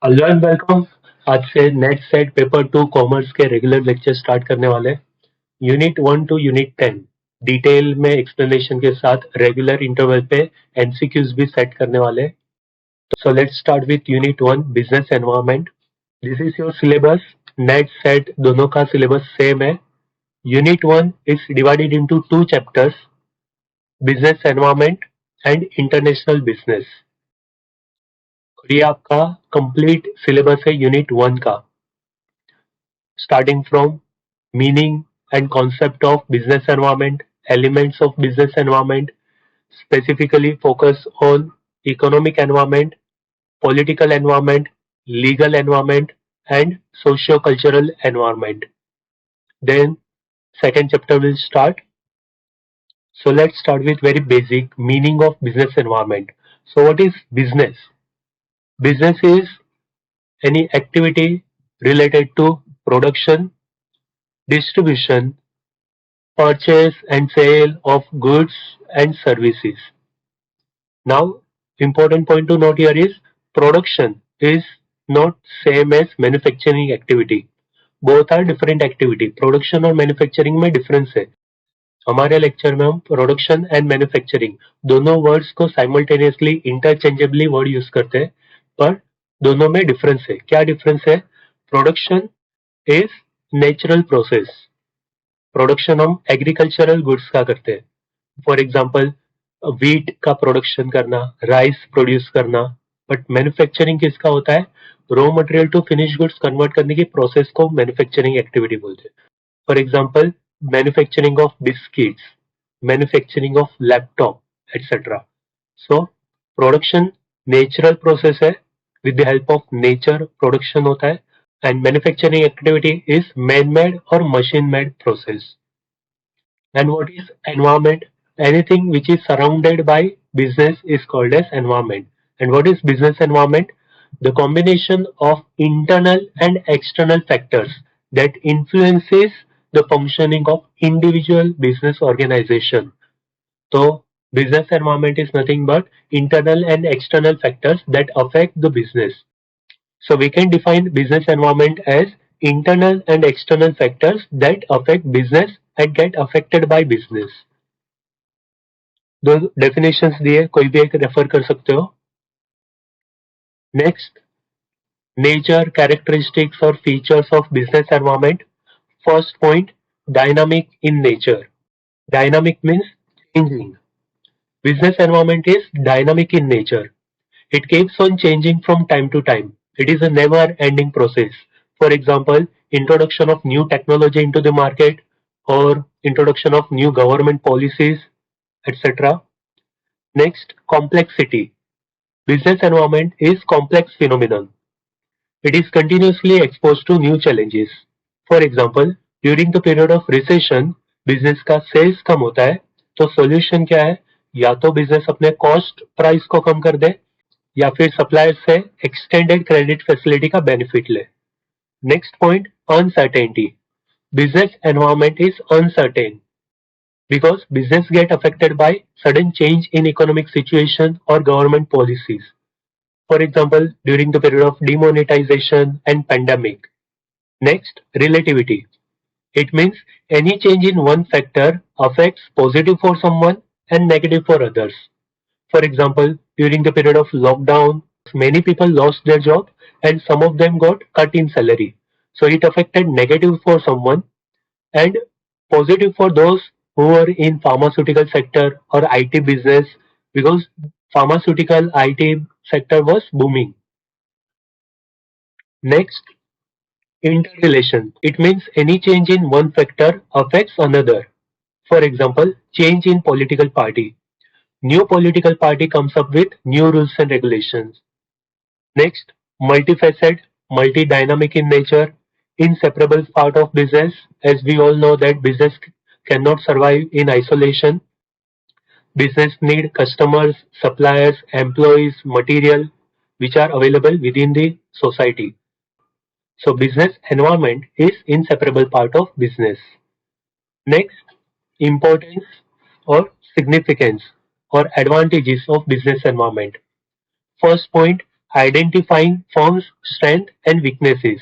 Hello and welcome. आज से net set paper 2 commerce के रेगुलर लेक्चर स्टार्ट करने वाले हैं। यूनिट 1 टू यूनिट 10 डिटेल में एक्सप्लेनेशन के साथ रेगुलर इंटरवल पे एमसीक्यूज भी सेट करने वाले हैं। So let's start with unit 1 business environment. This is your syllabus. Net set दोनों का सिलेबस सेम है। Unit 1 is divided into two chapters, business environment and international business. ये आपका कंप्लीट सिलेबस है यूनिट 1 का, starting from meaning and concept of business environment, elements of business environment, specifically focus on economic environment, political environment, legal environment, and socio-cultural environment. Then second chapter will start. So let's start with very basic meaning of business environment. So what is business? Business is any activity related to production, distribution, purchase and sale of goods and services. Now, important point to note here is production is not same as manufacturing activity. Both are different activity. Production और manufacturing में difference है. हमारे lecture में हम production and manufacturing दोनों words को simultaneously interchangeably word use करते हैं, पर दोनों में डिफरेंस है. क्या डिफरेंस है? Production is natural process. Production हम एग्रीकल्चरल गुड्स का करते हैं. फॉर एग्जाम्पल व्हीट का प्रोडक्शन करना, राइस प्रोड्यूस करना. बट मैन्युफैक्चरिंग किसका होता है? Raw material to finish goods convert करने की प्रोसेस को मैन्युफैक्चरिंग एक्टिविटी बोलते हैं. For example manufacturing of biscuits, manufacturing of laptop etcetera. So production natural process है, with the help of nature production होता है. And manufacturing activity is man made और machine made process. And what is environment? Anything which is surrounded by business is called as environment. And what is business environment? The combination of internal and external factors that influences the functioning of individual business organization. So business environment is nothing but internal and external factors that affect the business. So we can define business environment as internal and external factors that affect business and get affected by business. दो definitions दिए, कोई भी एक refer कर सकते हो. Next, nature, characteristics or features of business environment. First point, dynamic in nature. Dynamic means changing. Business environment is dynamic in nature. It keeps on changing from time to time. It is a never-ending process. For example, introduction of new technology into the market or introduction of new government policies, etc. Next, complexity. Business environment is complex phenomenon. It is continuously exposed to new challenges. For example, during the period of recession, business का sales कम होता है, तो solution क्या है? या तो business अपने cost price को कम कर दे, या फिर सप्लायर से एक्सटेंडेड क्रेडिट फैसिलिटी का बेनिफिट ले. Next point, uncertainty. Business environment is uncertain because business get affected by sudden change in economic situation or government policies. For example, during the period of demonetization and pandemic. Next, relativity. It means any change in one factor affects positive for someone and negative for others. For example, during the period of lockdown, many people lost their job and some of them got cut in salary. So it affected negative for someone and positive for those who were in pharmaceutical sector or IT business, because pharmaceutical IT sector was booming. Next, interrelation. It means any change in one factor affects another. For example, change in political party. New political party comes up with new rules and regulations. Next, multifaceted, multi-dynamic in nature, inseparable part of business. As we all know that business cannot survive in isolation. Business need customers, suppliers, employees, material which are available within the society. So business environment is inseparable part of business. Next, importance or significance or advantages of business environment. First point, identifying firms' strengths and weaknesses.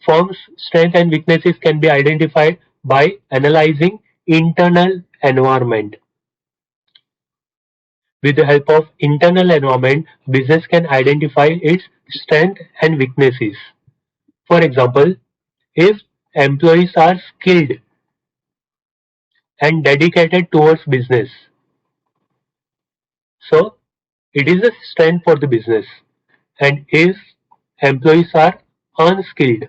Firms' strengths and weaknesses can be identified by analyzing internal environment. With the help of internal environment, business can identify its strengths and weaknesses. For example, if employees are skilled and dedicated towards business, so it is a strength for the business. And if employees are unskilled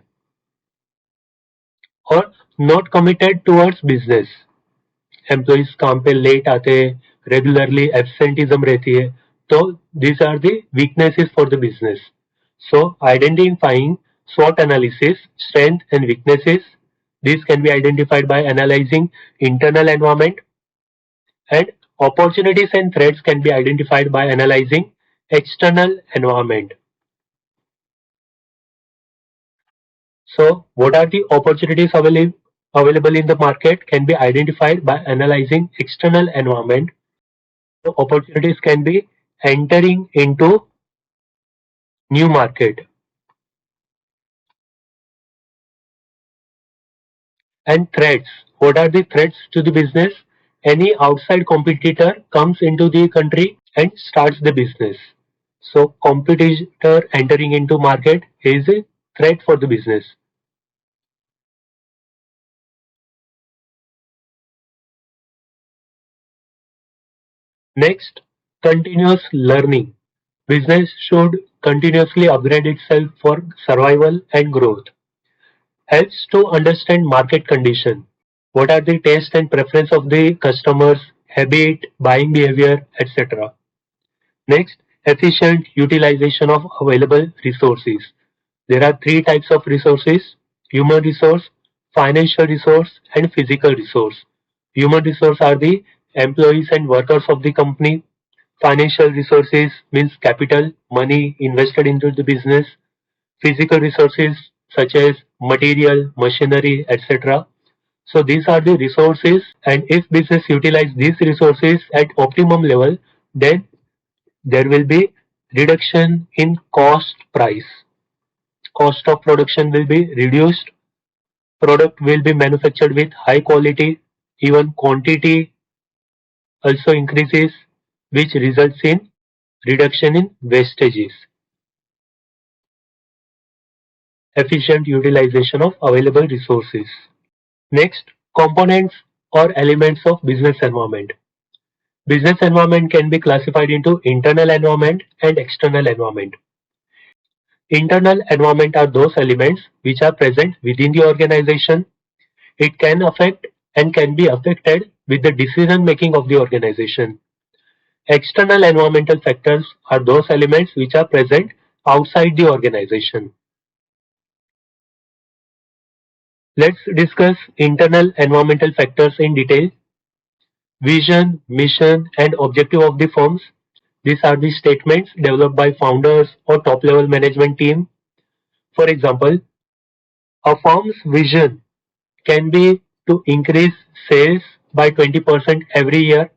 और not committed towards business, employees काम पे late आते हैं, regularly absenteeism रहती है, तो these are the weaknesses for the business. So identifying SWOT analysis, strength and weaknesses, these can be identified by analyzing internal environment, and opportunities and threats can be identified by analyzing external environment. So what are the opportunities available in the market can be identified by analyzing external environment. So opportunities can be entering into new market. And threats. What are the threats to the business? Any outside competitor comes into the country and starts the business. So competitor entering into market is a threat for the business. Next, continuous learning. Business should continuously upgrade itself for survival and growth. Helps to understand market condition. What are the taste and preference of the customers, habit, buying behavior, etc. Next, efficient utilization of available resources. There are three types of resources: human resource, financial resource, and physical resource. Human resource are the employees and workers of the company. Financial resources means capital, money invested into the business. Physical resources such as material, machinery, etc. So these are the resources, and if business utilize these resources at optimum level, then there will be reduction in cost price. Cost of production will be reduced. Product will be manufactured with high quality. Even quantity also increases, which results in reduction in wastages. Efficient utilization of available resources. Next, components or elements of business environment. Business environment can be classified into internal environment and external environment. Internal environment are those elements which are present within the organization. It can affect and can be affected with the decision making of the organization. External environmental factors are those elements which are present outside the organization. Let's discuss internal environmental factors in detail. Vision, mission, and objective of the firms. These are the statements developed by founders or top level management team. For example, a firm's vision can be to increase sales by 20% every year.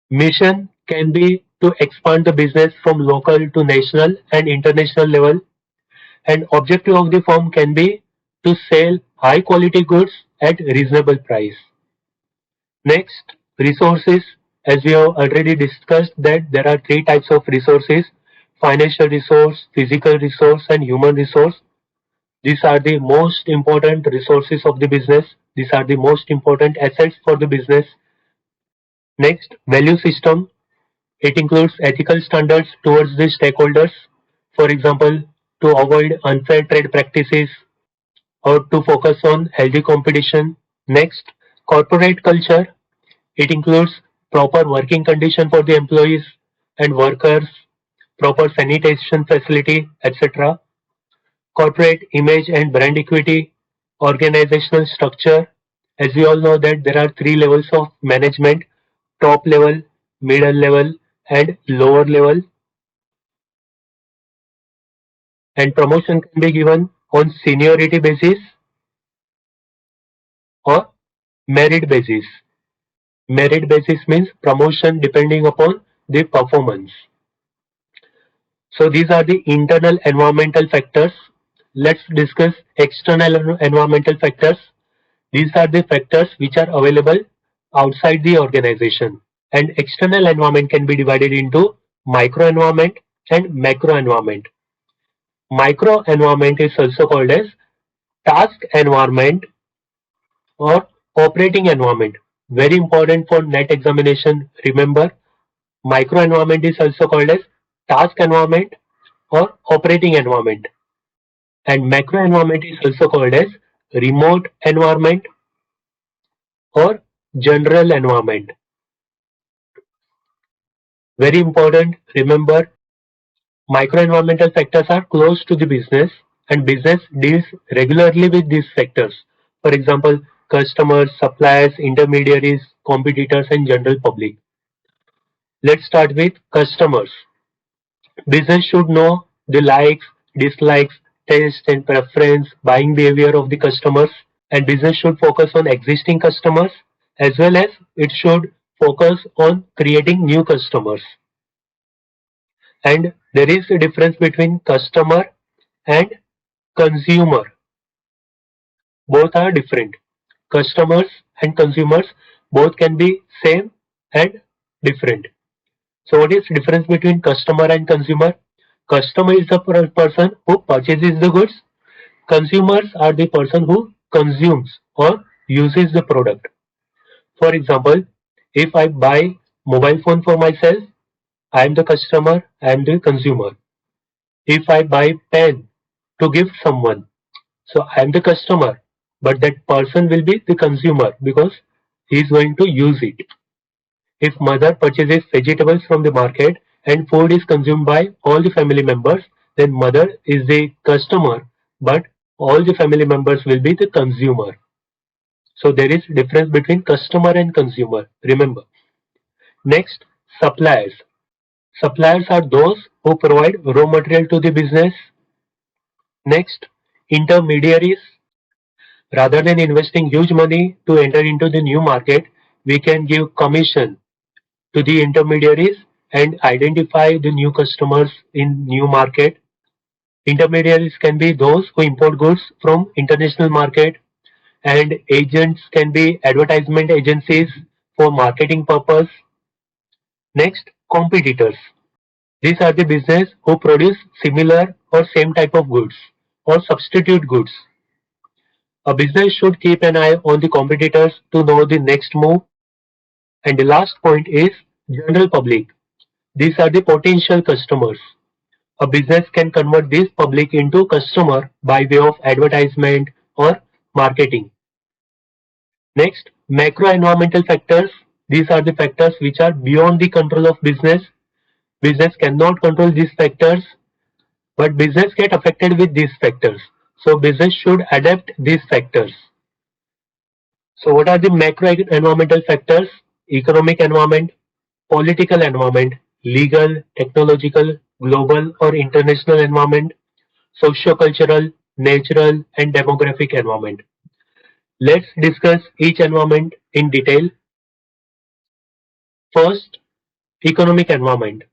Mission can be to expand the business from local to national and international level. And objective of the firm can be to sell high quality goods at reasonable price. Next, resources. As we have already discussed that there are three types of resources: financial resource, physical resource, and human resource. These are the most important resources of the business. These are the most important assets for the business. Next, value system. It includes ethical standards towards the stakeholders. For example, to avoid unfair trade practices or to focus on healthy competition. Next, corporate culture. It includes proper working condition for the employees and workers, proper sanitation facility, etc. Corporate image and brand equity, organizational structure. As we all know that there are three levels of management: top level, middle level, and lower level. And promotion can be given on seniority basis or merit basis. Merit basis means promotion depending upon the performance. So these are the internal environmental factors. Let's discuss external environmental factors. These are the factors which are available outside the organization. And external environment can be divided into micro environment and macro environment. Micro environment is also called as task environment or operating environment. Very important for NET examination. Remember, micro environment is also called as task environment or operating environment. And macro environment is also called as remote environment or general environment. Very important, remember, microenvironmental factors are close to the business and business deals regularly with these factors. For example, customers, suppliers, intermediaries, competitors and general public. Let's start with customers. Business should know the likes, dislikes, taste and preference, buying behavior of the customers, and business should focus on existing customers as well as it should focus on creating new customers. And there is a difference between customer and consumer. Both are different. Customers and consumers both can be same and different. So what is the difference between customer and consumer? Customer is the person who purchases the goods. Consumers are the person who consumes or uses the product. For example, if I buy mobile phone for myself, I am the customer, I am the consumer. If I buy pen to give someone, so I am the customer, but that person will be the consumer because he is going to use it. If mother purchases vegetables from the market and food is consumed by all the family members, then mother is the customer, but all the family members will be the consumer. So there is difference between customer and consumer. Remember. Next, suppliers. Suppliers are those who provide raw material to the business. Next, intermediaries. Rather than investing huge money to enter into the new market, we can give commission to the intermediaries and identify the new customers in new market. Intermediaries can be those who import goods from international market, and agents can be advertisement agencies for marketing purpose. Next, competitors. These are the business who produce similar or same type of goods or substitute goods. A business should keep an eye on the competitors to know the next move. And the last point is general public. These are the potential customers. A business can convert this public into customer by way of advertisement or marketing. Next, macro environmental factors. These are the factors which are beyond the control of business. Business cannot control these factors, but business get affected with these factors. So business should adapt these factors. So what are the macro environmental factors? Economic environment, political environment, legal, technological, global or international environment, socio-cultural, natural and demographic environment. Let's discuss each environment in detail. First, economic environment.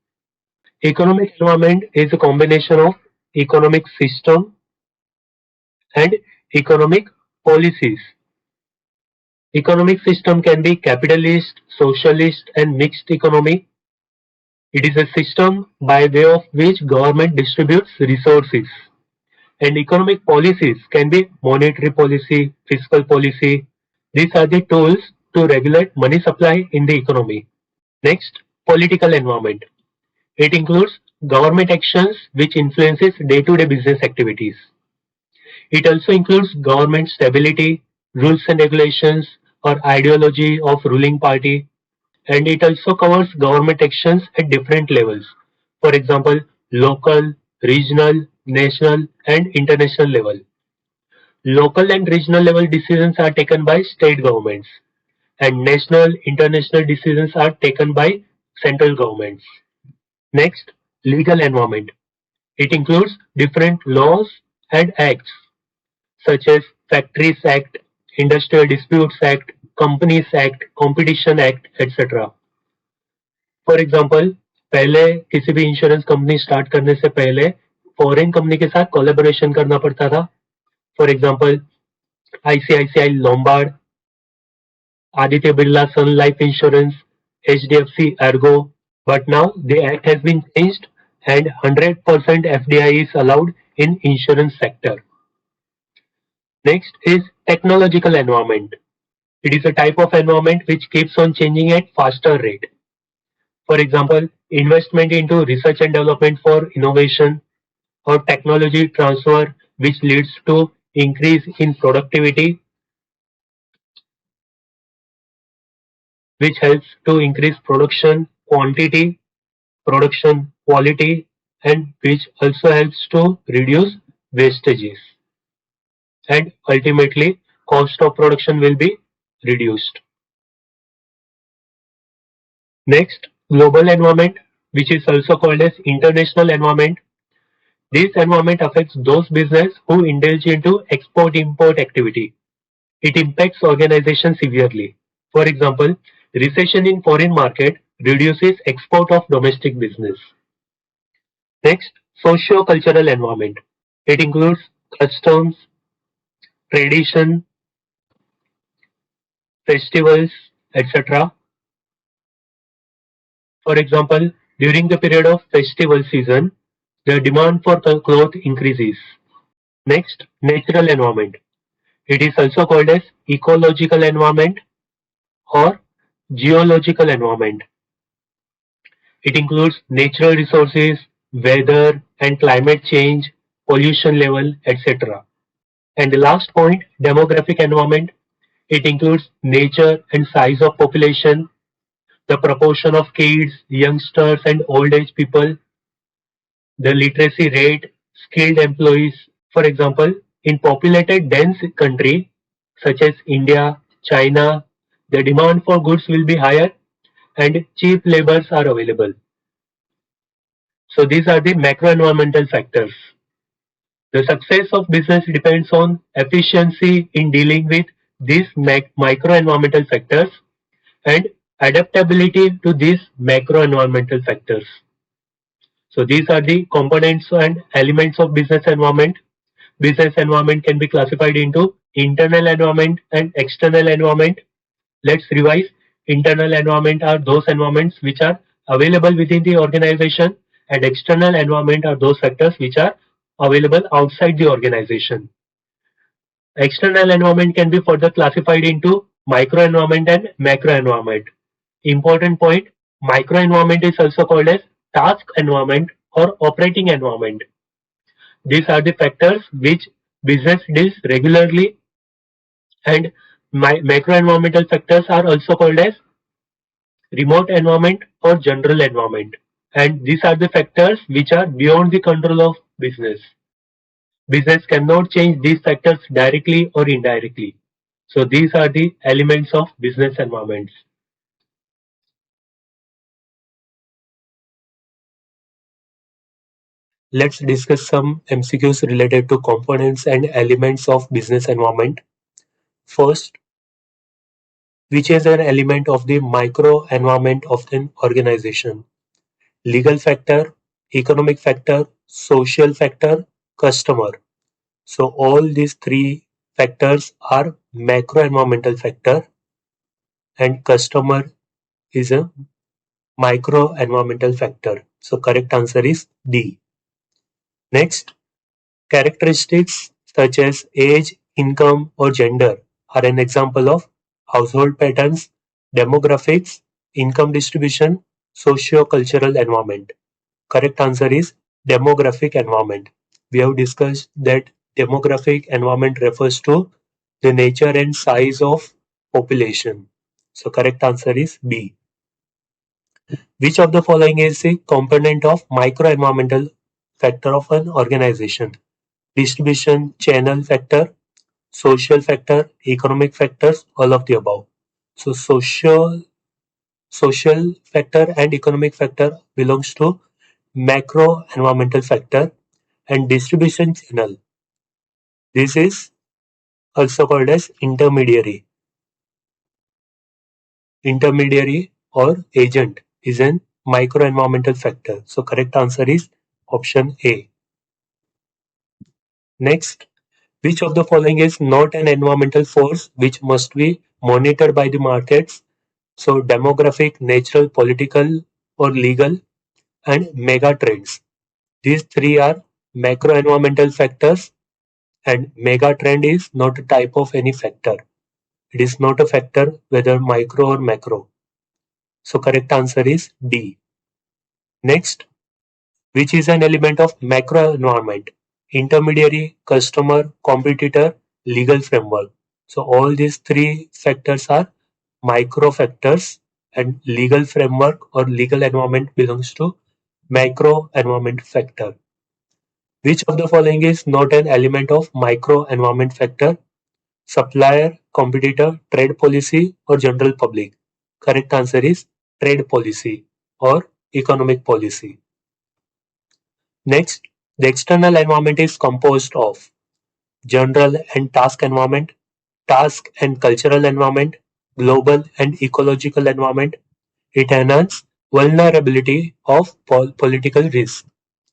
Economic environment is a combination of economic system and economic policies. Economic system can be capitalist, socialist and mixed economy. It is a system by way of which government distributes resources. And economic policies can be monetary policy, fiscal policy. These are the tools to regulate money supply in the economy. Next, political environment. It includes government actions which influences day-to-day business activities. It also includes government stability, rules and regulations, or ideology of ruling party, and it also covers government actions at different levels. For example, local, regional, national, and international level. Local and regional level decisions are taken by state governments, and national, international decisions are taken by central governments. Next, legal environment. It includes different laws and acts such as Factories Act, Industrial Disputes Act, Companies Act, Competition Act, etc. For example, पहले किसी भी insurance company start करने से पहले foreign company के साथ collaboration करना पड़ता था. For example ICICI Lombard, Aditya Birla Sun Life Insurance, HDFC Ergo. But now the act has been changed and 100% FDI is allowed in insurance sector. Next is technological environment. It is a type of environment which keeps on changing at faster rate. For example, investment into research and development for innovation or technology transfer which leads to increase in productivity, which helps to increase production quantity, production quality, and which also helps to reduce wastages. And ultimately, cost of production will be reduced. Next, global environment, which is also called as international environment. This environment affects those business who indulge into export-import activity. It impacts organization severely. For example, recession in foreign market reduces export of domestic business. Next, socio-cultural environment. It includes customs, tradition, festivals, etc. For example, during the period of festival season, the demand for cloth increases. Next, natural environment. It is also called as ecological environment or geological environment. It includes natural resources, weather and climate change, pollution level, etc. And the last point, demographic environment. It includes nature and size of population, the proportion of kids, youngsters and old age people, the literacy rate, skilled employees. For example, in populated dense country such as India, China, the demand for goods will be higher and cheap labors are available. So these are the macro environmental factors. The success of business depends on efficiency in dealing with these micro environmental factors and adaptability to these macro environmental factors. So these are the components and elements of business environment. Business environment can be classified into internal environment and external environment. Let's revise. Internal environment are those environments which are available within the organization, and external environment are those factors which are available outside the organization. External environment can be further classified into micro environment and macro environment. Important point, micro environment is also called as task environment or operating environment. These are the factors which business deals regularly, and macro environmental factors are also called as remote environment or general environment. And these are the factors which are beyond the control of business. Business cannot change these factors directly or indirectly. So these are the elements of business environments. Let's discuss some MCQs related to components and elements of business environment. First, which is an element of the micro environment of an organization? Legal factor, economic factor, social factor, customer. So all these three factors are macro environmental factor, and customer is a micro environmental factor. So correct answer is D. Next, characteristics such as age, income or gender are an example of household patterns, demographics, income distribution, socio-cultural environment. Correct answer is demographic environment. We have discussed that demographic environment refers to the nature and size of population. So correct answer is B. Which of the following is a component of microenvironmental factor of an organization? Distribution, channel factor, social factor, economic factors, all of the above. So social factor and economic factor belongs to macro environmental factor, and distribution channel. This is also called as intermediary or agent is an micro-environmental factor. So correct answer is option A. Next, which of the following is not an environmental force which must be monitored by the markets? So demographic, natural, political or legal, and mega trends. These three are macro environmental factors, and mega trend is not a type of any factor. It is not a factor whether micro or macro. So correct answer is D. Next, which is an element of macro environment? Intermediary, customer, competitor, legal framework. So all these three factors are micro factors, and legal framework or legal environment belongs to macro environment factor. Which of the following is not an element of micro environment factor? Supplier, competitor, trade policy or general public? Correct answer is trade policy or economic policy. Next, the external environment is composed of general and task environment, task and cultural environment, global and ecological environment. It enhances vulnerability of political risk.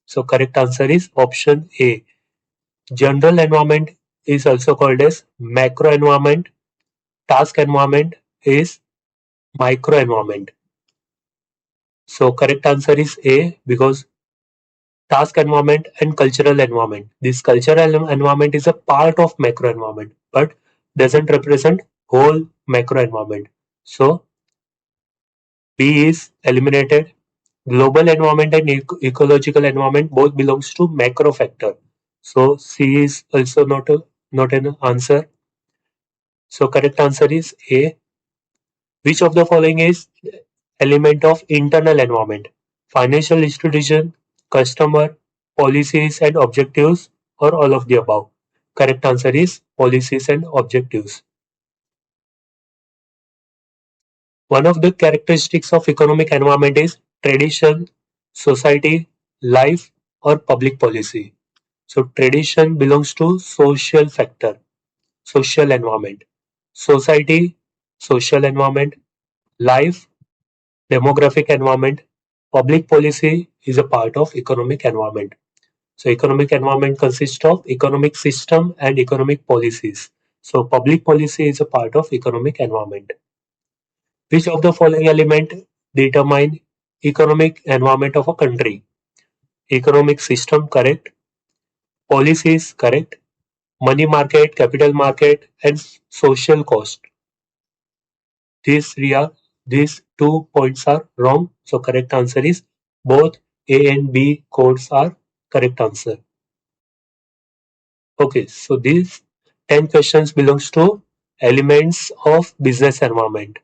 So correct answer is option A. General environment is also called as macro environment. Task environment is micro environment. So correct answer is A, because task environment and cultural environment. This cultural environment is a part of macro environment but doesn't represent whole macro environment. So B is eliminated. Global environment and ecological environment both belongs to macro factor. So C is also not an answer. So correct answer is A. Which of the following is element of internal environment? Financial institution, customer, policies and objectives, or all of the above? Correct answer is policies and objectives. One of the characteristics of economic environment is tradition, society, life, or public policy. So tradition belongs to social factor, social environment. Society, social environment. Life, demographic environment. Public policy is a part of economic environment. So economic environment consists of economic system and economic policies. So public policy is a part of economic environment. Which of the following element determine economic environment of a country? Economic system, correct. Policies, correct. Money market, capital market, and social cost. These 2 points are wrong. So correct answer is both A and B codes are correct answer. Okay, so these 10 questions belongs to elements of business environment.